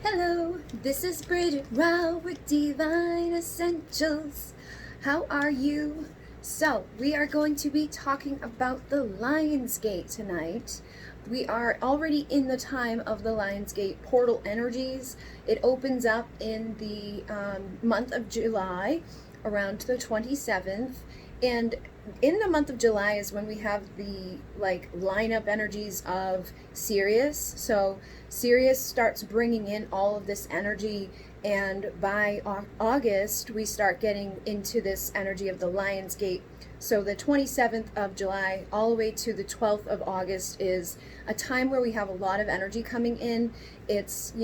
Hello, this is Bridget Rau with Divine Essentials. How are you? So, we are going to be talking about the Lionsgate tonight. We are already in the time of the Lionsgate Portal energies. It opens up in the month of July, around the 27th. And in the month of July is when we have the lineup energies of Sirius. So Sirius starts bringing in all of this energy, and by August we start getting into this energy of the Lionsgate. So the 27th of July all the way to the 12th of August is a time where we have a lot of energy coming in. It's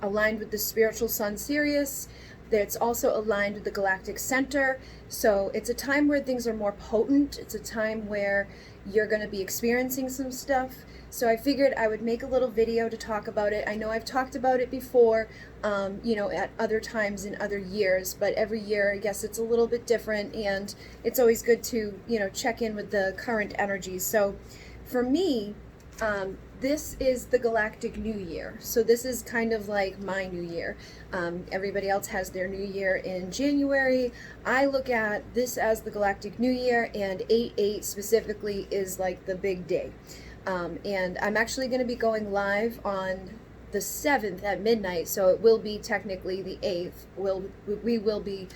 aligned with the spiritual sun Sirius. It's also aligned with the galactic center. So it's a time where things are more potent. It's a time where you're going to be experiencing some stuff. So I figured I would make a little video to talk about it. I know I've talked about it before, at other times in other years, but every year I guess it's a little bit different, and it's always good to, check in with the current energies. So for me, this is the Galactic New Year. So this is kind of like my New Year. Everybody else has their New Year in January. I look at this as the Galactic New Year, and 8/8 specifically is like the big day. And I'm actually going to be going live on the 7th at midnight, so it will be technically the 8th. We will be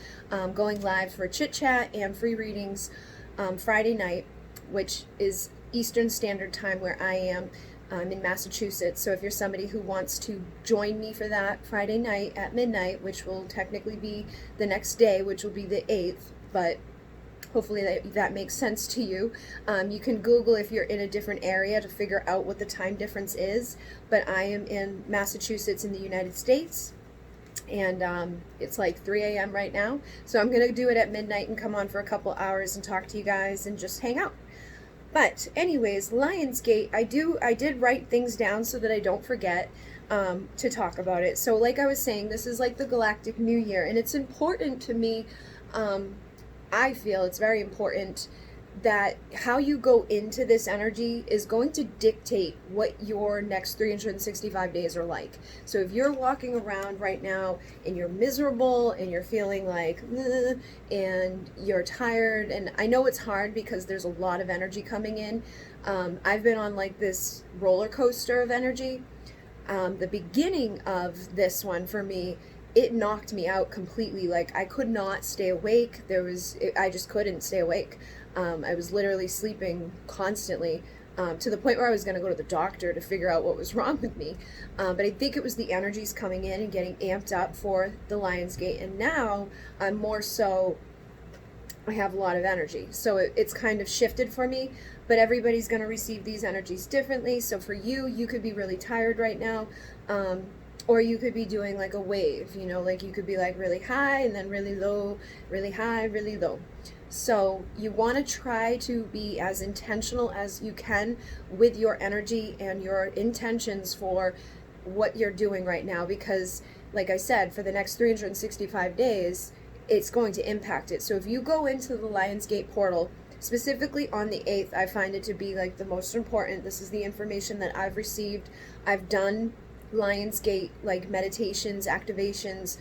going live for chit chat and free readings Friday night, which is Eastern Standard Time where I am. I'm in Massachusetts, so if you're somebody who wants to join me for that Friday night at midnight, which will technically be the next day, which will be the 8th, but hopefully that makes sense to you. You can Google if you're in a different area to figure out what the time difference is, but I am in Massachusetts in the United States, and it's like 3 a.m. right now, so I'm going to do it at midnight and come on for a couple hours and talk to you guys and just hang out. But anyways, Lionsgate, I did write things down so that I don't forget to talk about it. So like I was saying, this is like the Galactic New Year, and it's important to me. I feel it's very important that how you go into this energy is going to dictate what your next 365 days are like. So if you're walking around right now and you're miserable and you're feeling like and you're tired, and I know it's hard because there's a lot of energy coming in. I've been on like this roller coaster of energy. The beginning of this one for me, it knocked me out completely. Like I could not stay awake. I just couldn't stay awake. I was literally sleeping constantly, to the point where I was going to go to the doctor to figure out what was wrong with me. But I think it was the energies coming in and getting amped up for the Lionsgate. And now I'm more so, I have a lot of energy. So it's kind of shifted for me, but everybody's going to receive these energies differently. So for you, you could be really tired right now. Or you could be doing like a wave, like you could be like really high and then really low, really high, really low. So you want to try to be as intentional as you can with your energy and your intentions for what you're doing right now, because like I said, for the next 365 days, it's going to impact it. So if you go into the Lionsgate portal, specifically on the 8th, I find it to be like the most important. This is the information that I've received. I've done Lionsgate like meditations, activations,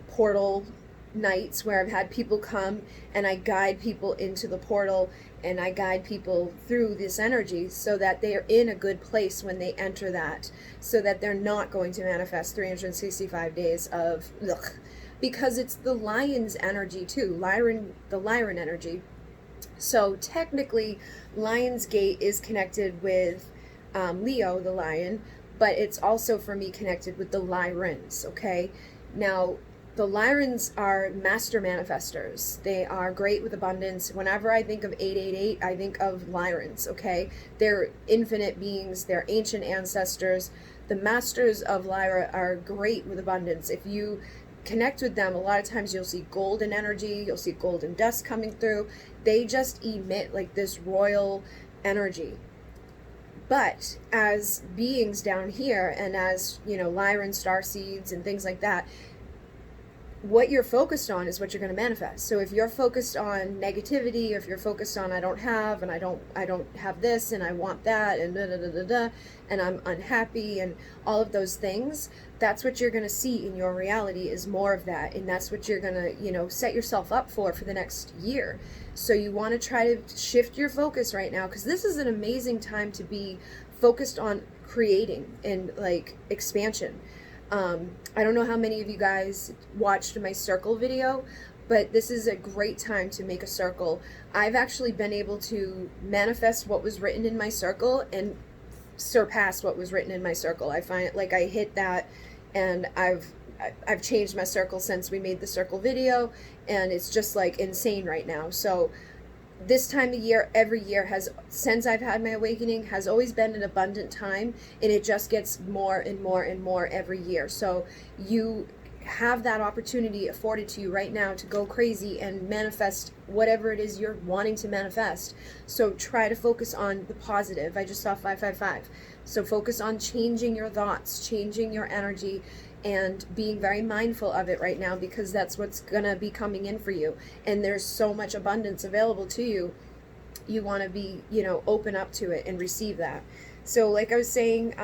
portal nights where I've had people come and I guide people into the portal and I guide people through this energy so that they are in a good place when they enter that, so that they're not going to manifest 365 days of ugh, because it's the lion's energy too, the Lyran energy. So technically Lionsgate is connected with Leo, the lion, but it's also for me connected with the Lyrans, okay? Now, the Lyrans are master manifestors. They are great with abundance. Whenever I think of 888, I think of Lyrans, okay? They're infinite beings. They're ancient ancestors. The masters of Lyra are great with abundance. If you connect with them, a lot of times you'll see golden energy. You'll see golden dust coming through. They just emit like this royal energy. But as beings down here, and as, Lyran starseeds and things like that, what you're focused on is what you're going to manifest. So if you're focused on negativity, if you're focused on I don't have, and I don't have this, and I want that, and da da da da da, and I'm unhappy, and all of those things, that's what you're going to see in your reality, is more of that. And that's what you're going to, you know, set yourself up for the next year. So you want to try to shift your focus right now, because this is an amazing time to be focused on creating and like expansion. I don't know how many of you guys watched my circle video, but this is a great time to make a circle. I've actually been able to manifest what was written in my circle and surpass what was written in my circle. I find like I hit that, and I've changed my circle since we made the circle video, and it's just like insane right now. So this time of year, every year has, since I've had my awakening, has always been an abundant time, and it just gets more and more and more every year. So you have that opportunity afforded to you right now to go crazy and manifest whatever it is you're wanting to manifest. So try to focus on the positive. I just saw 555. So focus on changing your thoughts, changing your energy, and being very mindful of it right now, because that's what's gonna be coming in for you. And there's so much abundance available to you. You want to be, you know, open up to it and receive that. So like I was saying,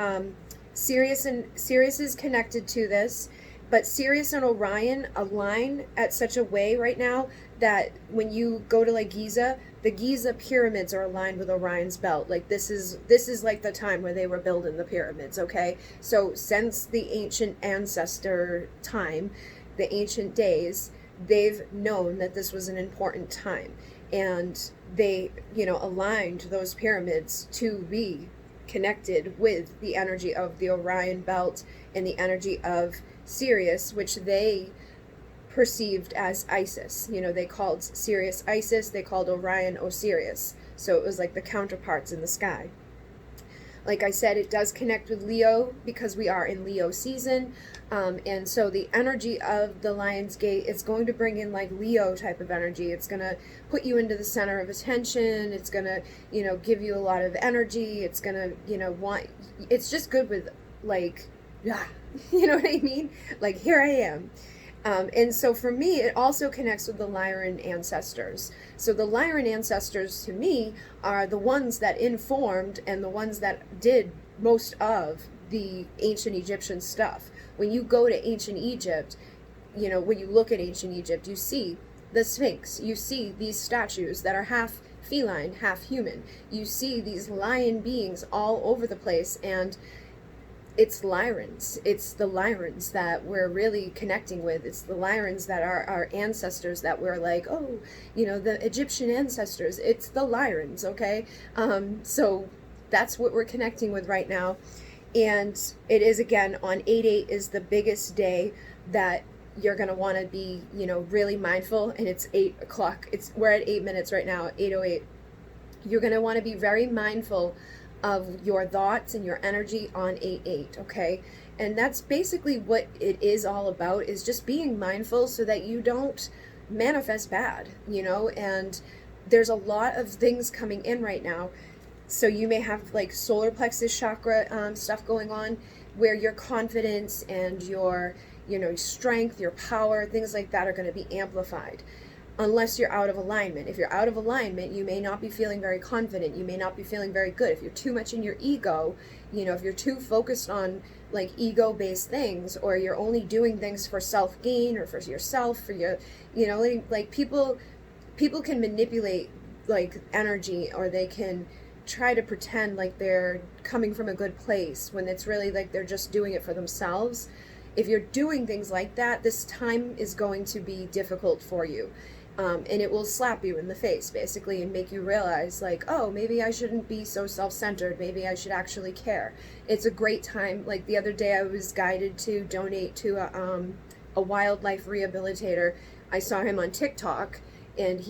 Sirius is connected to this, but Sirius and Orion align at such a way right now that when you go to like Giza, the Giza pyramids are aligned with Orion's belt. Like this is like the time where they were building the pyramids, okay? So since the ancient ancestor time, the ancient days, they've known that this was an important time. And they, you know, aligned those pyramids to be connected with the energy of the Orion belt and the energy of Sirius, which they perceived as Isis. You know, they called Sirius Isis, they called Orion Osiris. So it was like the counterparts in the sky. Like I said, it does connect with Leo because we are in Leo season. And so the energy of the Lionsgate is going to bring in like Leo type of energy. It's going to put you into the center of attention. It's going to, you know, give you a lot of energy. It's going to, you know, it's just good with like, yeah, you know what I mean? Like, here I am. And so for me, it also connects with the Lyran ancestors. So the Lyran ancestors to me are the ones that informed and the ones that did most of the ancient Egyptian stuff. When you go to ancient Egypt, you know, when you look at ancient Egypt, you see the Sphinx, you see these statues that are half feline, half human. You see these lion beings all over the place, and it's Lyrans. It's the Lyrans that we're really connecting with. It's the Lyrans that are our ancestors that we're like, oh, you know, the Egyptian ancestors. It's the Lyrans, okay? So that's what we're connecting with right now. And it is, again, on 8/8 is the biggest day that you're going to want to be, you know, really mindful. And it's 8 o'clock. We're at 8 minutes right now, 8:08. You're going to want to be very mindful of your thoughts and your energy on 8/8, okay? And that's basically what it is all about, is just being mindful so that you don't manifest bad, you know? And there's a lot of things coming in right now. So you may have like solar plexus chakra stuff going on, where your confidence and your, you know, strength, your power, things like that are going to be amplified. Unless you're out of alignment. If you're out of alignment, you may not be feeling very confident. You may not be feeling very good. If you're too much in your ego, you know, if you're too focused on like ego-based things, or you're only doing things for self-gain or for yourself, for your, you know, like people can manipulate like energy, or they can try to pretend like they're coming from a good place when it's really like they're just doing it for themselves. If you're doing things like that, this time is going to be difficult for you. And it will slap you in the face, basically, and make you realize, like, oh, maybe I shouldn't be so self-centered. Maybe I should actually care. It's a great time. Like, the other day I was guided to donate to a wildlife rehabilitator. I saw him on TikTok, and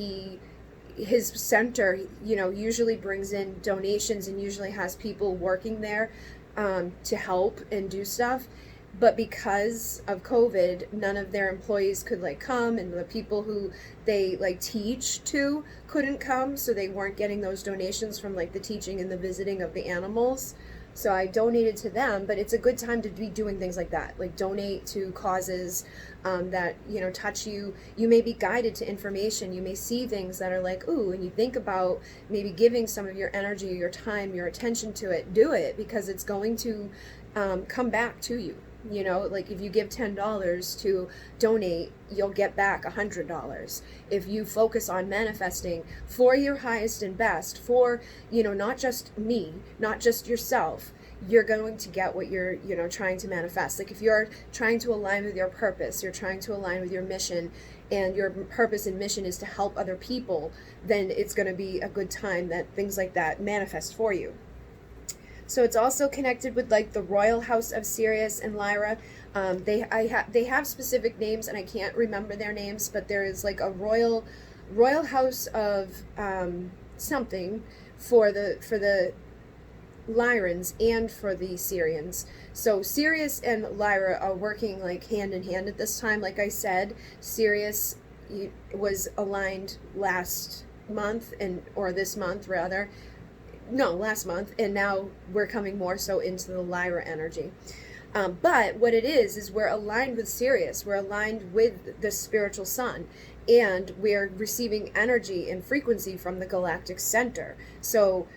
his center, you know, usually brings in donations and usually has people working there to help and do stuff. But because of COVID, none of their employees could like come, and the people who they like teach to couldn't come, so they weren't getting those donations from like the teaching and the visiting of the animals. So I donated to them, but it's a good time to be doing things like that, like donate to causes that, you know, touch you. You may be guided to information. You may see things that are like, ooh, and you think about maybe giving some of your energy, your time, your attention to it. Do it, because it's going to come back to you. You know, like if you give $10 to donate, you'll get back $100. If you focus on manifesting for your highest and best, for, you know, not just me, not just yourself, you're going to get what you're, you know, trying to manifest. Like if you're trying to align with your purpose, you're trying to align with your mission, and your purpose and mission is to help other people, then it's going to be a good time that things like that manifest for you. So it's also connected with like the royal house of Sirius and Lyra. They have specific names, and I can't remember their names, but there is like a royal house of something for the Lyrans and for the Sirians. So Sirius and Lyra are working like hand in hand at this time. Like I said, Sirius was aligned last month, or this month rather. No, last month, and now we're coming more so into the Lyra energy. But what it is we're aligned with Sirius, we're aligned with the spiritual sun, and we're receiving energy and frequency from the galactic center. So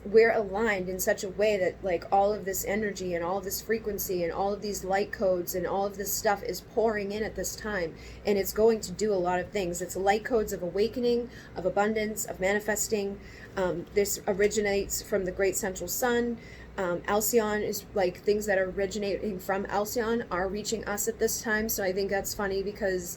we're aligned in such a way that like all of this energy and all of this frequency and all of these light codes and all of this stuff is pouring in at this time, and it's going to do a lot of things. It's light codes of awakening, of abundance, of manifesting. This originates from the great central sun. Alcyone is like things that are originating from Alcyone are reaching us at this time. So I think that's funny, because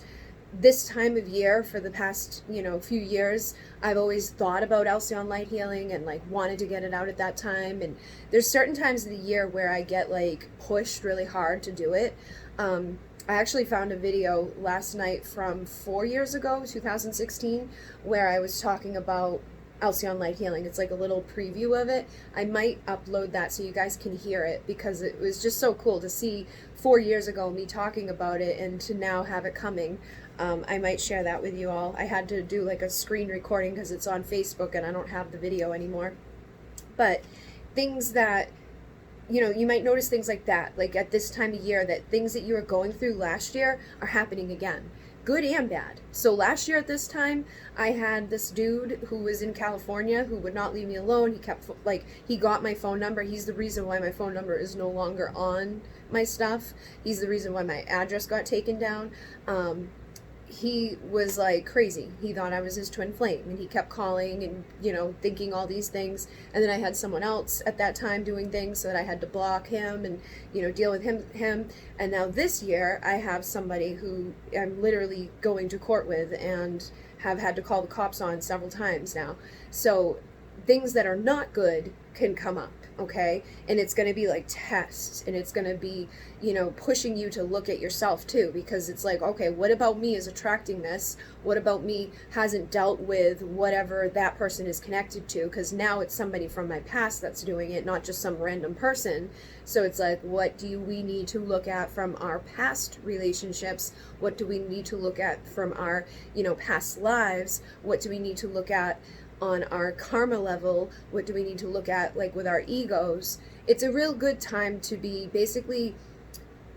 this time of year for the past, you know, few years, I've always thought about Alcyone light healing and like wanted to get it out at that time. And there's certain times of the year where I get like pushed really hard to do it. I actually found a video last night from 4 years ago, 2016, where I was talking about Alcyone light healing. It's like a little preview of it. I might upload that so you guys can hear it, because it was just so cool to see 4 years ago me talking about it and to now have it coming. I might share that with you all. I had to do like a screen recording because it's on Facebook and I don't have the video anymore. But things that, you know, you might notice things like that, like at this time of year, that things that you were going through last year are happening again. Good and bad. So last year at this time, I had this dude who was in California who would not leave me alone. He kept, like, he got my phone number. He's the reason why my phone number is no longer on my stuff. He's the reason why my address got taken down. He was like crazy. He thought I was his twin flame, and he kept calling and, you know, thinking all these things. And then I had someone else at that time doing things, so that I had to block him and, you know, deal with him. And now this year I have somebody who I'm literally going to court with and have had to call the cops on several times now. So things that are not good can come up, okay? And it's going to be like tests, and it's going to be, you know, pushing you to look at yourself too, because it's like, okay, what about me is attracting this? What about me hasn't dealt with whatever that person is connected to? Because now it's somebody from my past that's doing it, not just some random person. So it's like, what do we need to look at from our past relationships? What do we need to look at from our, you know, past lives? What do we need to look at on our karma level? What do we need to look at like with our egos? It's a real good time to be basically,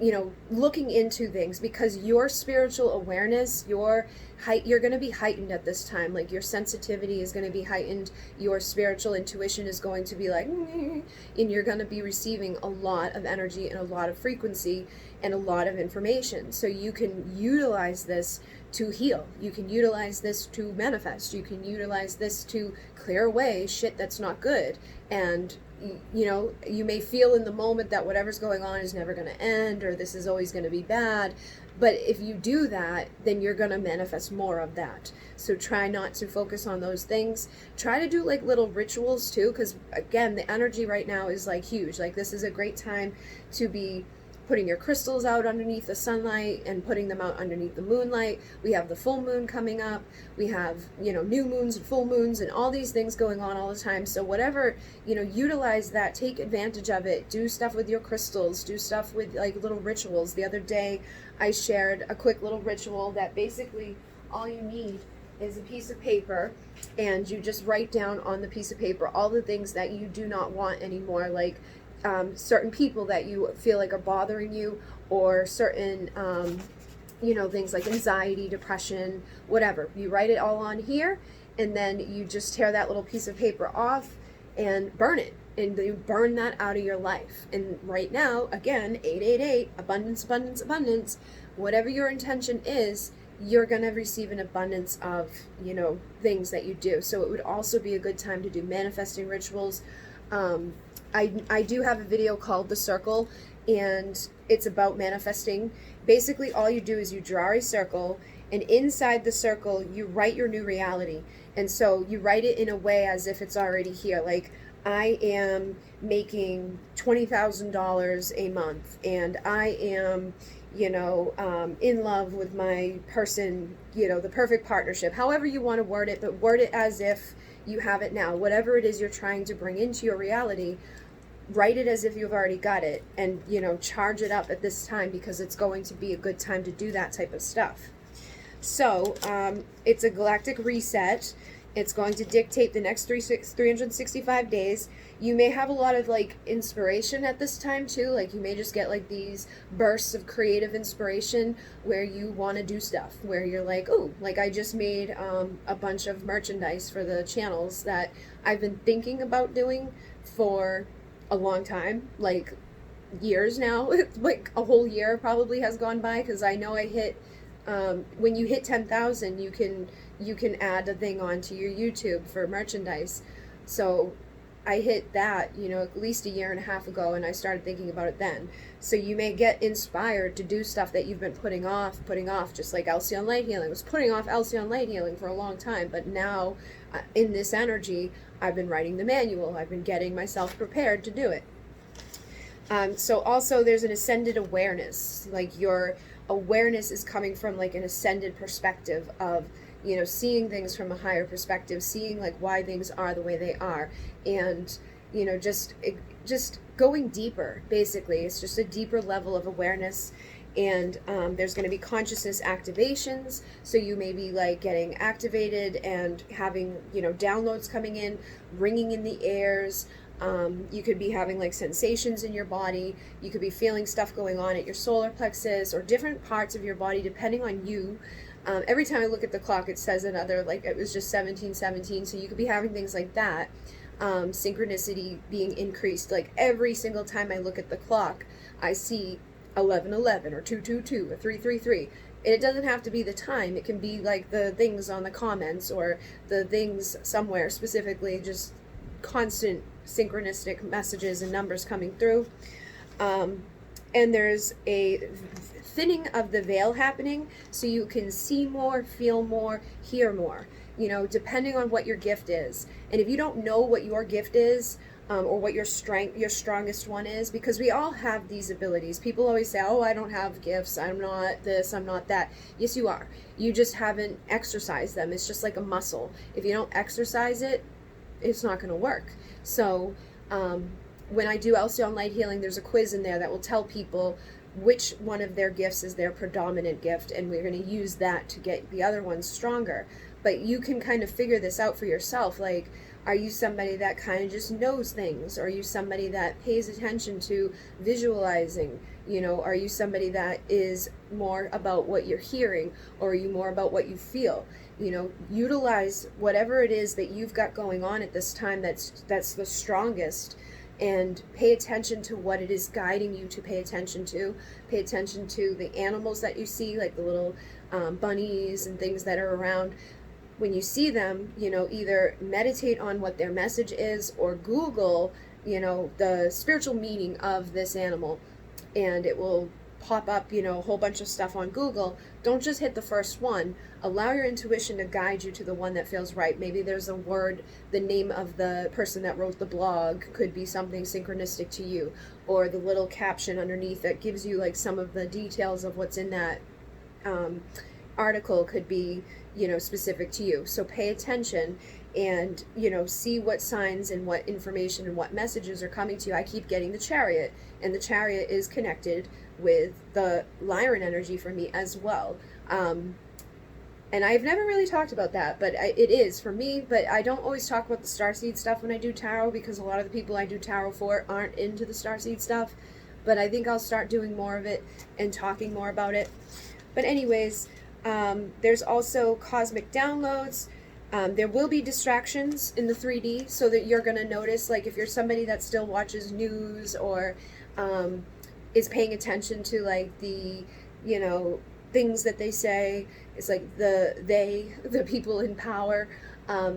you know, looking into things, because your spiritual awareness, you're going to be heightened at this time. Like your sensitivity is going to be heightened, your spiritual intuition is going to be like, and you're going to be receiving a lot of energy and a lot of frequency and a lot of information. So you can utilize this to heal. You can utilize this to manifest. You can utilize this to clear away shit that's not good. And, you know, you may feel in the moment that whatever's going on is never going to end, or this is always going to be bad. But if you do that, then you're going to manifest more of that. So try not to focus on those things. Try to do like little rituals too, because again, the energy right now is like huge. Like this is a great time to be putting your crystals out underneath the sunlight and putting them out underneath the moonlight. We have the full moon coming up. We have, you know, new moons and full moons and all these things going on all the time. So whatever, you know, utilize that, take advantage of it, do stuff with your crystals, do stuff with like little rituals. The other day I shared a quick little ritual that basically all you need is a piece of paper, and you just write down on the piece of paper all the things that you do not want anymore, like certain people that you feel like are bothering you, or certain things like anxiety, depression, whatever. You write it all on here, and then you just tear that little piece of paper off and burn it, and you burn that out of your life. And right now, again, 888, abundance, abundance, abundance. Whatever your intention is, you're going to receive an abundance of, things that you do. So it would also be a good time to do manifesting rituals. I do have a video called The Circle, and it's about manifesting. Basically, all you do is you draw a circle, and inside the circle, you write your new reality. And so you write it in a way as if it's already here. Like, I am making $20,000 a month, and I am, in love with my person, the perfect partnership. However you want to word it, but word it as if you have it now. Whatever it is you're trying to bring into your reality, write it as if you've already got it, and, charge it up at this time, because it's going to be a good time to do that type of stuff. So it's a galactic reset. It's going to dictate the next 365 days. You may have a lot of inspiration at this time too. Like, you may just get these bursts of creative inspiration where you want to do stuff, where you're like, oh, I just made a bunch of merchandise for the channels that I've been thinking about doing for a long time, years now. A whole year probably has gone by, because I know I hit when you hit 10,000, you can add a thing onto your YouTube for merchandise. So I hit that, at least a year and a half ago, and I started thinking about it then. So you may get inspired to do stuff that you've been putting off, just like Alcyone Light Healing. I was putting off Alcyone Light Healing for a long time, but now in this energy, I've been writing the manual. I've been getting myself prepared to do it. So also there's an ascended awareness, your awareness is coming from an ascended perspective of, seeing things from a higher perspective, seeing why things are the way they are, and, just going deeper. Basically, it's just a deeper level of awareness. And there's going to be consciousness activations, so you may be getting activated and having downloads coming in, ringing in the airs. You could be having sensations in your body. You could be feeling stuff going on at your solar plexus or different parts of your body depending on you. Every time I look at the clock, it says another, it was just 1717, so you could be having things like that. Synchronicity being increased. Every single time I look at the clock, I see 1111 or 222 or 333. And it doesn't have to be the time. It can be the things on the comments or the things somewhere specifically, just constant synchronistic messages and numbers coming through. And there's a thinning of the veil happening, so you can see more, feel more, hear more, depending on what your gift is. And if you don't know what your gift is, or what your strongest one is, because we all have these abilities. People always say, oh, I don't have gifts, I'm not this, I'm not that. Yes, you are. You just haven't exercised them. It's just like a muscle. If you don't exercise it, it's not going to work. So when I do Alcyone Light Healing, there's a quiz in there that will tell people which one of their gifts is their predominant gift, and we're going to use that to get the other ones stronger. But you can kind of figure this out for yourself. Are you somebody that kind of just knows things? Or are you somebody that pays attention to visualizing? Are you somebody that is more about what you're hearing? Or are you more about what you feel? Utilize whatever it is that you've got going on at this time that's the strongest, and pay attention to what it is guiding you to pay attention to. Pay attention to the animals that you see, like the little bunnies and things that are around. When you see them, either meditate on what their message is, or Google, the spiritual meaning of this animal, and it will pop up, a whole bunch of stuff on Google. Don't just hit the first one. Allow your intuition to guide you to the one that feels right. Maybe there's a word, the name of the person that wrote the blog could be something synchronistic to you, or the little caption underneath that gives you some of the details of what's in that article could be specific to you. So pay attention and see what signs and what information and what messages are coming to you. I keep getting the Chariot, and the Chariot is connected with the Lyran energy for me as well. And I've never really talked about that, but it is for me. But I don't always talk about the starseed stuff when I do tarot, because a lot of the people I do tarot for aren't into the starseed stuff. But I think I'll start doing more of it and talking more about it. But anyways, there's also cosmic downloads. There will be distractions in the 3D, so that you're going to notice, like if you're somebody that still watches news or is paying attention to like the, you know, things that they say, it's like the people in power.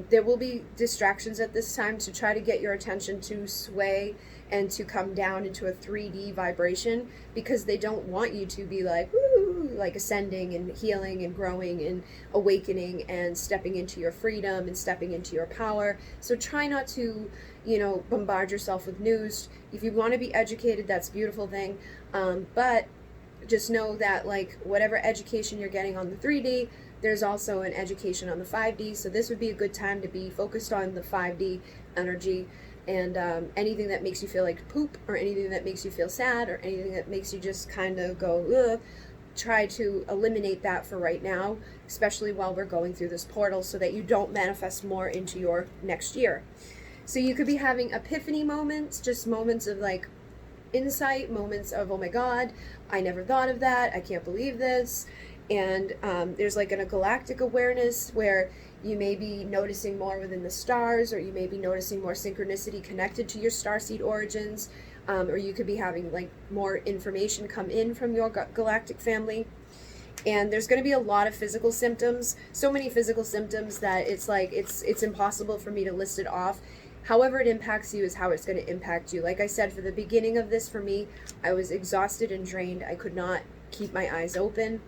There will be distractions at this time to try to get your attention to sway and to come down into a 3D vibration, because they don't want you to be like, woo, like ascending and healing and growing and awakening and stepping into your freedom and stepping into your power. So try not to, you know, bombard yourself with news. If you want to be educated, that's a beautiful thing. But just know that like whatever education you're getting on the 3D, there's also an education on the 5D. So this would be a good time to be focused on the 5D energy. And anything that makes you feel like poop, or anything that makes you feel sad, or anything that makes you just kind of go, ugh, try to eliminate that for right now, especially while we're going through this portal, so that you don't manifest more into your next year. So you could be having epiphany moments, just moments of like insight, moments of, oh my God, I never thought of that, I can't believe this. And there's like a galactic awareness where you may be noticing more within the stars, or you may be noticing more synchronicity connected to your starseed origins, or you could be having like more information come in from your galactic family. And there's going to be a lot of physical symptoms, so many physical symptoms that it's like it's impossible for me to list it off. However it impacts you is how it's going to impact you. Like I said, for the beginning of this, for me, I was exhausted and drained. I could not keep my eyes open.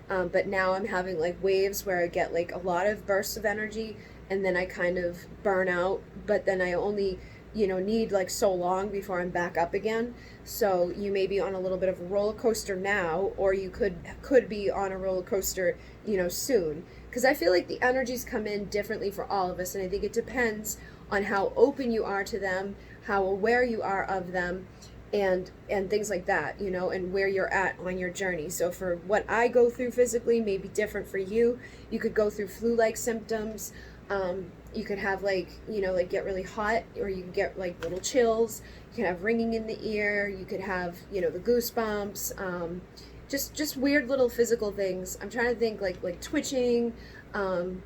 But now I'm having like waves where I get like a lot of bursts of energy, and then I kind of burn out, but then I only, you know, need like so long before I'm back up again. So you may be on a little bit of a roller coaster now, or you could be on a roller coaster, you know, soon. Because I feel like the energies come in differently for all of us, and I think it depends on how open you are to them, how aware you are of them, and things like that, you know, and where you're at on your journey. So for what I go through physically may be different for you. You could go through flu-like symptoms. You could have like, you know, like get really hot, or you can get like little chills. You can have ringing in the ear. You could have, you know, the goosebumps. Just weird little physical things. I'm trying to think like twitching. I'm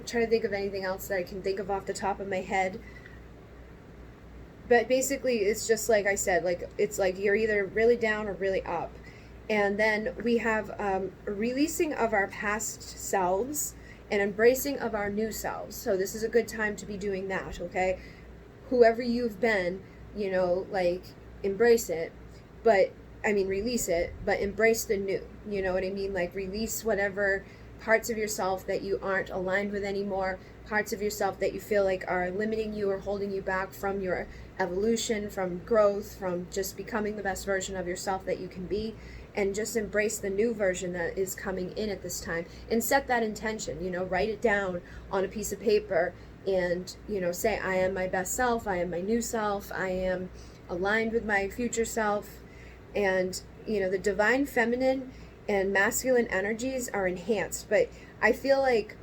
trying to think of anything else that I can think of off the top of my head. But basically, it's just like I said, like it's like you're either really down or really up. And then we have a releasing of our past selves and embracing of our new selves. So this is a good time to be doing that, okay? Whoever you've been, you know, like embrace it, but I mean release it, but embrace the new. You know what I mean? Like release whatever parts of yourself that you aren't aligned with anymore, parts of yourself that you feel like are limiting you or holding you back from your evolution, from growth, from just becoming the best version of yourself that you can be, and just embrace the new version that is coming in at this time, and set that intention, you know, write it down on a piece of paper, and, you know, say, I am my best self, I am my new self, I am aligned with my future self. And, you know, the divine feminine and masculine energies are enhanced, but I think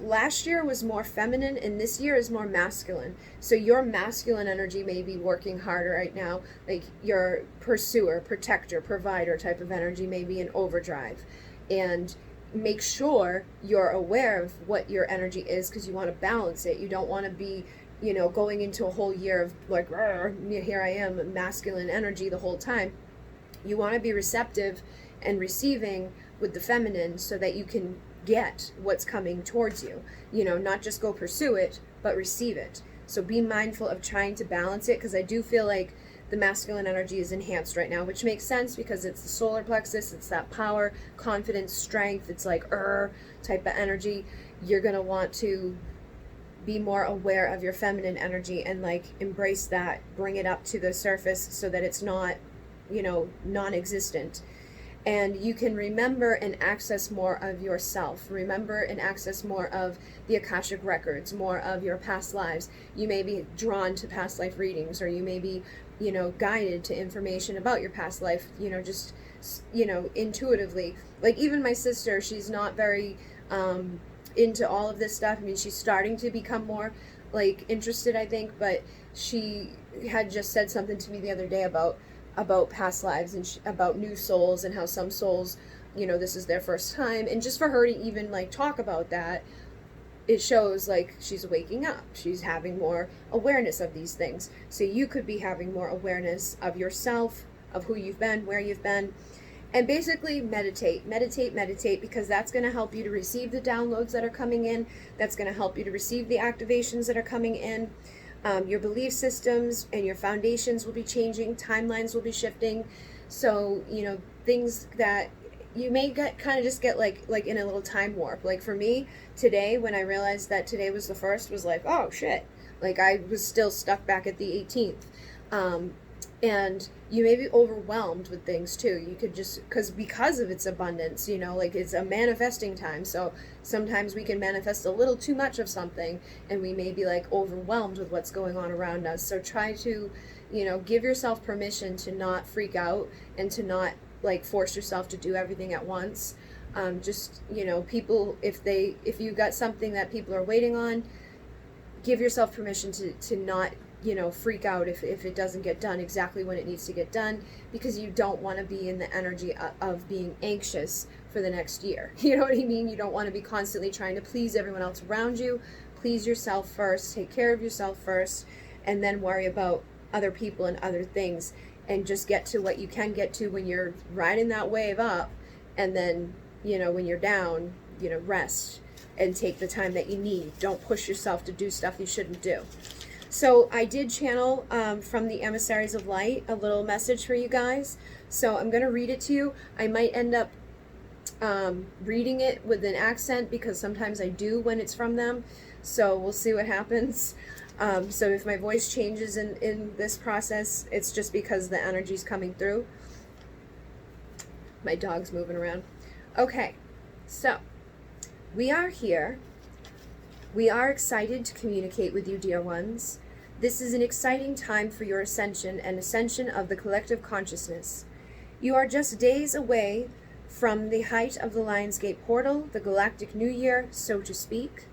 last year was more feminine and this year is more masculine. So your masculine energy may be working harder right now. Like your pursuer, protector, provider type of energy may be in overdrive. And make sure you're aware of what your energy is, because you want to balance it. You don't want to be, you know, going into a whole year of like, here I am, masculine energy the whole time. You want to be receptive and receiving with the feminine, so that you can get what's coming towards you, you know, not just go pursue it, but receive it. So be mindful of trying to balance it, because I do feel like the masculine energy is enhanced right now, which makes sense because it's the solar plexus, it's that power, confidence, strength, it's like type of energy. You're going to want to be more aware of your feminine energy and like embrace that, bring it up to the surface so that it's not, you know, non-existent. And you can remember and access more of yourself. Remember and access more of the Akashic records, more of your past lives. You may be drawn to past life readings, or you may be guided to information about your past life, just, intuitively. Like, even my sister, she's not very into all of this stuff. I mean, she's starting to become more, like, interested, I think, but she had just said something to me the other day about past lives and about new souls, and how some souls, this is their first time. And just for her to even, like, talk about that, it shows, like, she's waking up. She's having more awareness of these things. So you could be having more awareness of yourself, of who you've been, where you've been. And basically meditate, because that's going to help you to receive the downloads that are coming in. That's going to help you to receive the activations that are coming in. Your belief systems and your foundations will be changing. Timelines will be shifting. So, things that you may kind of just get like in a little time warp. Like for me today, when I realized that today was the 1st, was like, oh shit. Like I was still stuck back at the 18th. And you may be overwhelmed with things too. You could just, because of its abundance, like it's a manifesting time. So sometimes we can manifest a little too much of something, and we may be like overwhelmed with what's going on around us. So try to, give yourself permission to not freak out, and to not like force yourself to do everything at once. Just, people, if you got something that people are waiting on, give yourself permission to not, freak out if it doesn't get done exactly when it needs to get done, because you don't want to be in the energy of being anxious for the next year. You know what I mean? You don't want to be constantly trying to please everyone else around you. Please yourself first. Take care of yourself first, and then worry about other people and other things, and just get to what you can get to when you're riding that wave up. And then, when you're down, rest and take the time that you need. Don't push yourself to do stuff you shouldn't do. So I did channel from the Emissaries of Light a little message for you guys. So I'm going to read it to you. I might end up reading it with an accent, because sometimes I do when it's from them. So we'll see what happens. So if my voice changes in this process, it's just because the energy's coming through. My dog's moving around. Okay, so we are here. We are excited to communicate with you, dear ones. This is an exciting time for your ascension and ascension of the collective consciousness. You are just days away from the height of the Lionsgate Portal, the galactic new year, so to speak,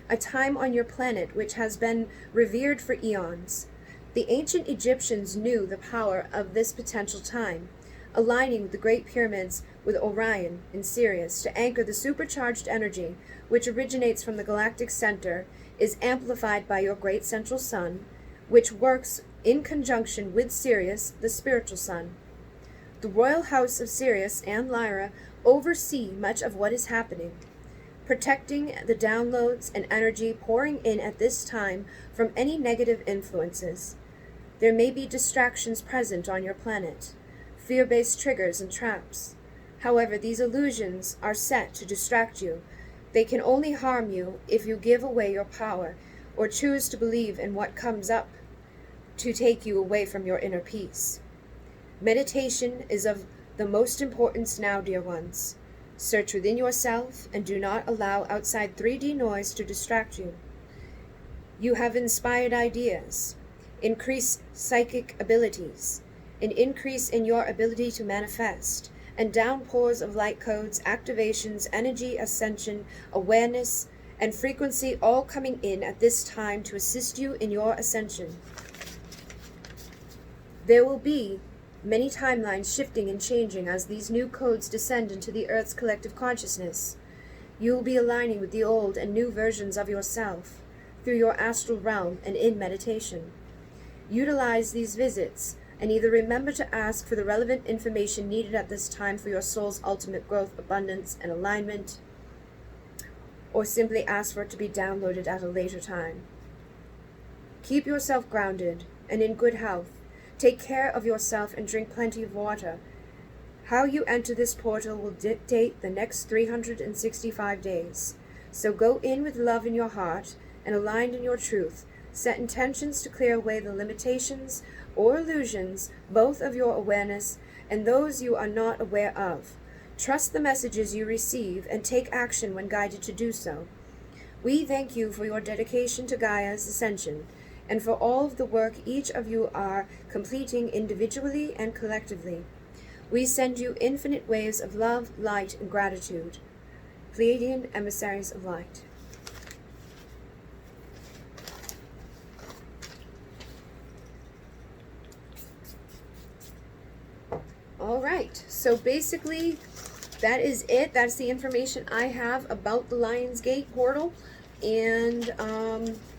a time on your planet which has been revered for eons. The ancient Egyptians knew the power of this potential time, aligning with the Great Pyramids with Orion and Sirius to anchor the supercharged energy which originates from the galactic center, is amplified by your great central sun, which works in conjunction with Sirius, the spiritual sun. The royal house of Sirius and Lyra oversee much of what is happening, protecting the downloads and energy pouring in at this time from any negative influences. There may be distractions present on your planet, fear-based triggers and traps. However, these illusions are set to distract you. They can only harm you if you give away your power or choose to believe in what comes up to take you away from your inner peace. Meditation is of the most importance now, dear ones. Search within yourself and do not allow outside 3D noise to distract you. You have inspired ideas, increased psychic abilities, an increase in your ability to manifest, and downpours of light codes, activations, energy, ascension, awareness, and frequency all coming in at this time to assist you in your ascension. There will be many timelines shifting and changing as these new codes descend into the Earth's collective consciousness. You will be aligning with the old and new versions of yourself through your astral realm and in meditation. Utilize these visits and either remember to ask for the relevant information needed at this time for your soul's ultimate growth, abundance, and alignment, or simply ask for it to be downloaded at a later time. Keep yourself grounded and in good health. Take care of yourself and drink plenty of water. How you enter this portal will dictate the next 365 days. So go in with love in your heart and aligned in your truth. Set intentions to clear away the limitations or illusions, both of your awareness and those you are not aware of. Trust the messages you receive and take action when guided to do so. We thank you for your dedication to Gaia's ascension and for all of the work each of you are completing individually and collectively. We send you infinite waves of love, light, and gratitude. Pleiadian Emissaries of Light. All right, so basically that is it. That's the information I have about the Lionsgate Portal. And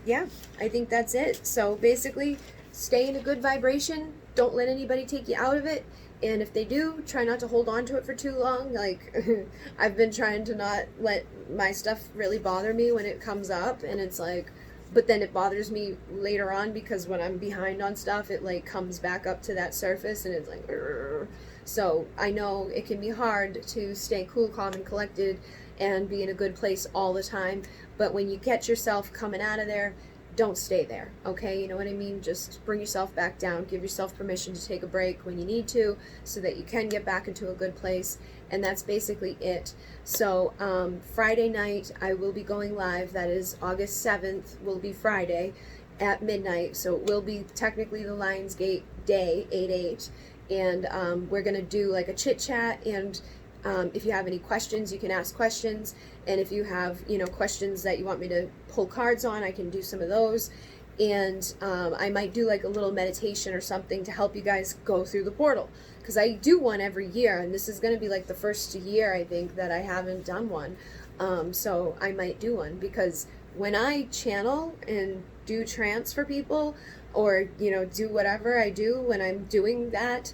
yeah, I think that's it. So basically, stay in a good vibration. Don't let anybody take you out of it. And if they do, try not to hold on to it for too long. Like, I've been trying to not let my stuff really bother me when it comes up. And it's like, but then it bothers me later on because when I'm behind on stuff, it like comes back up to that surface and it's like, "Urgh." So I know it can be hard to stay cool, calm, and collected and be in a good place all the time. But when you get yourself coming out of there, don't stay there, okay? You know what I mean? Just bring yourself back down. Give yourself permission to take a break when you need to so that you can get back into a good place. And that's basically it. So Friday night, I will be going live. That is August 7th, will be Friday at midnight. So it will be technically the Lionsgate day, 8/8. And we're going to do like a chit chat, and if you have any questions, you can ask questions. And if you have, you know, questions that you want me to pull cards on, I can do some of those. And I might do like a little meditation or something to help you guys go through the portal. Because I do one every year, and this is going to be like the first year, I think, that I haven't done one. So I might do one, because when I channel and do trance for people, or, you know, do whatever I do when I'm doing that,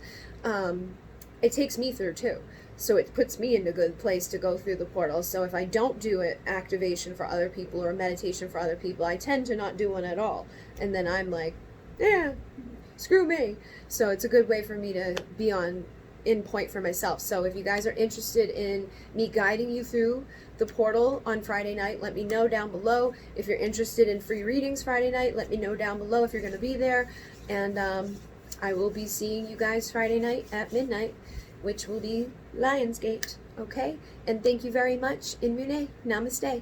it takes me through too. So it puts me in a good place to go through the portal. So if I don't do it, activation for other people or meditation for other people, I tend to not do one at all. And then I'm like, yeah, screw me. So it's a good way for me to be in point for myself. So if you guys are interested in me guiding you through the portal on Friday night, let me know down below. If you're interested in free readings Friday night, let me know down below if you're going to be there. And I will be seeing you guys Friday night at midnight, which will be Lionsgate, okay? And thank you very much. In Mune, namaste.